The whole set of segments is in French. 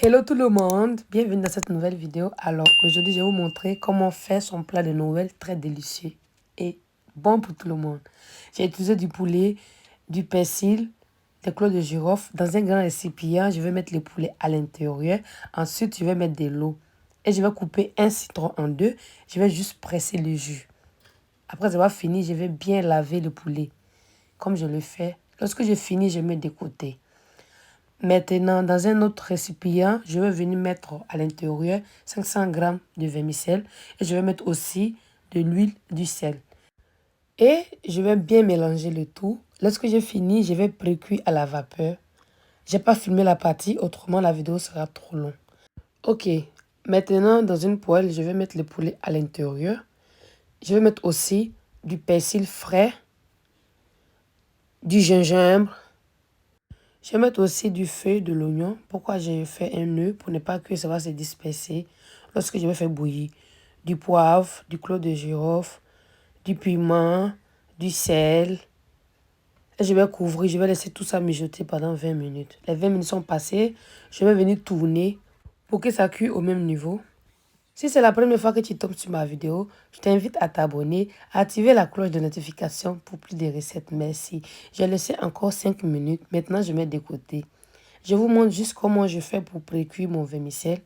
Hello tout le monde, bienvenue dans cette nouvelle vidéo. Alors aujourd'hui je vais vous montrer comment faire son plat de Noël très délicieux et bon pour tout le monde. J'ai utilisé du poulet, du persil, des clous de girofle. Dans un grand récipient, je vais mettre le poulet à l'intérieur. Ensuite je vais mettre de l'eau et je vais couper un citron en deux. Je vais juste presser le jus. Après avoir fini, je vais bien laver le poulet comme je le fais. Lorsque j'ai fini, je mets de côté. Maintenant, dans un autre récipient, je vais venir mettre à l'intérieur 500 g de vermicelle et je vais mettre aussi de l'huile, du sel. Et je vais bien mélanger le tout. Lorsque j'ai fini, je vais précuire à la vapeur. Je n'ai pas filmé la partie, autrement la vidéo sera trop longue. Ok, maintenant dans une poêle, je vais mettre le poulet à l'intérieur. Je vais mettre aussi du persil frais, du gingembre. Je vais mettre aussi du feu de l'oignon. Pourquoi j'ai fait un nœud? Pour ne pas que ça va se disperser lorsque je vais faire bouillir. Du poivre, du clou de girofle, du piment, du sel. Et je vais couvrir, je vais laisser tout ça mijoter pendant 20 minutes. Les 20 minutes sont passées, je vais venir tourner pour que ça cuise au même niveau. Si c'est la première fois que tu tombes sur ma vidéo, je t'invite à t'abonner, à activer la cloche de notification pour plus de recettes. Merci. J'ai laissé encore 5 minutes. Maintenant, je mets de côté. Je vous montre juste comment je fais pour précuire mon vermicelle.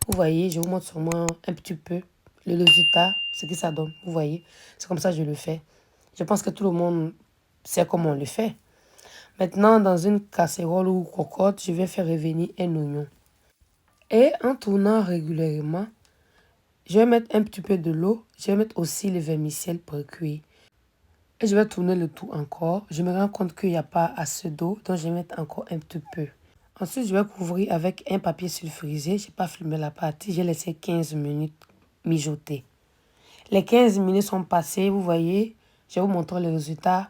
Vous voyez, je vous montre seulement un petit peu le résultat, ce que ça donne. Vous voyez, c'est comme ça que je le fais. Je pense que tout le monde sait comment on le fait. Maintenant, dans une casserole ou cocotte, je vais faire revenir un oignon. Et en tournant régulièrement, je vais mettre un petit peu de l'eau. Je vais mettre aussi le vermicelle précuit. Et je vais tourner le tout encore. Je me rends compte qu'il n'y a pas assez d'eau, donc je vais mettre encore un petit peu. Ensuite, je vais couvrir avec un papier sulfurisé. Je n'ai pas filmé la partie. J'ai laissé 15 minutes mijoter. Les 15 minutes sont passées. Vous voyez, je vais vous montrer le résultat.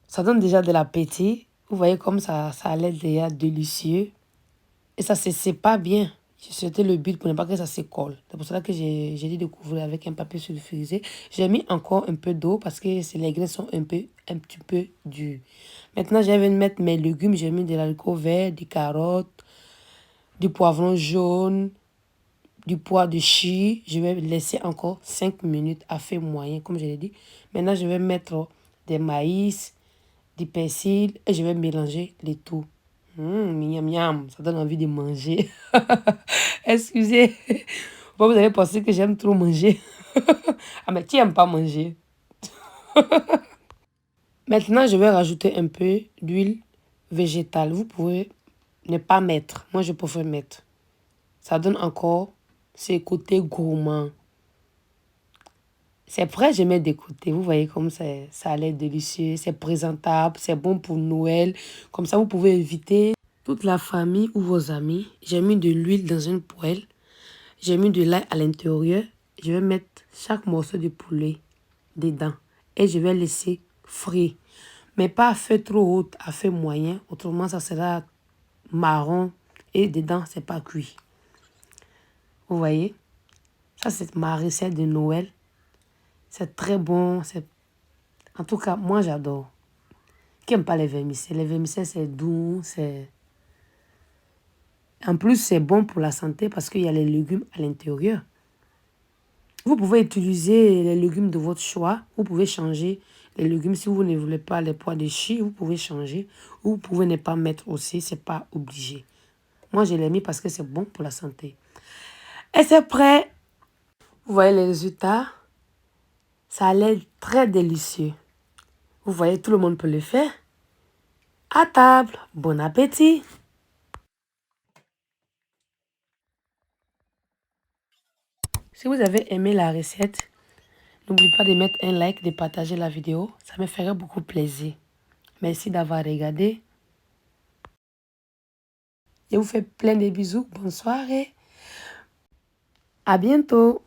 Ça donne déjà de l'appétit. Vous voyez comme ça a l'air déjà délicieux. Et ça ne se sépare pas bien. C'était le but pour ne pas que ça se colle. C'est pour cela que j'ai dit de couvrir avec un papier sulfurisé. J'ai mis encore un peu d'eau parce que les graines sont un petit peu dures. Maintenant, je vais mettre mes légumes. J'ai mis de l'haricot vert, des carottes, du poivron jaune, du pois de chi. Je vais laisser encore 5 minutes à feu moyen, comme je l'ai dit. Maintenant, je vais mettre des maïs, du persil et je vais mélanger le tout. Miam miam, ça donne envie de manger. Excusez, vous allez penser que j'aime trop manger. Ah, mais qui n'aime pas manger? Maintenant, je vais rajouter un peu d'huile végétale. Vous pouvez ne pas mettre. Moi, je préfère mettre. Ça donne encore ce côté gourmand. C'est prêt, je mets de côté. Vous voyez comme ça a l'air délicieux. C'est présentable, c'est bon pour Noël. Comme ça, vous pouvez inviter toute la famille ou vos amis. J'ai mis de l'huile dans une poêle. J'ai mis de l'ail à l'intérieur. Je vais mettre chaque morceau de poulet dedans. Et je vais laisser frire. Mais pas à feu trop haut, à feu moyen. Autrement, ça sera marron. Et dedans, c'est pas cuit. Vous voyez? Ça, c'est ma recette de Noël. C'est très bon. En tout cas, moi, j'adore. Qui n'aime pas les vermicelles? Les vermicelles, c'est doux. En plus, c'est bon pour la santé parce qu'il y a les légumes à l'intérieur. Vous pouvez utiliser les légumes de votre choix. Vous pouvez changer les légumes. Si vous ne voulez pas les pois de chi, vous pouvez changer. Ou vous pouvez ne pas mettre aussi. Ce n'est pas obligé. Moi, je l'ai mis parce que c'est bon pour la santé. Et c'est prêt. Vous voyez les résultats? Ça a l'air très délicieux. Vous voyez, tout le monde peut le faire. À table. Bon appétit. Si vous avez aimé la recette, n'oubliez pas de mettre un like, de partager la vidéo. Ça me ferait beaucoup plaisir. Merci d'avoir regardé. Je vous fais plein de bisous. Bonne soirée. À bientôt.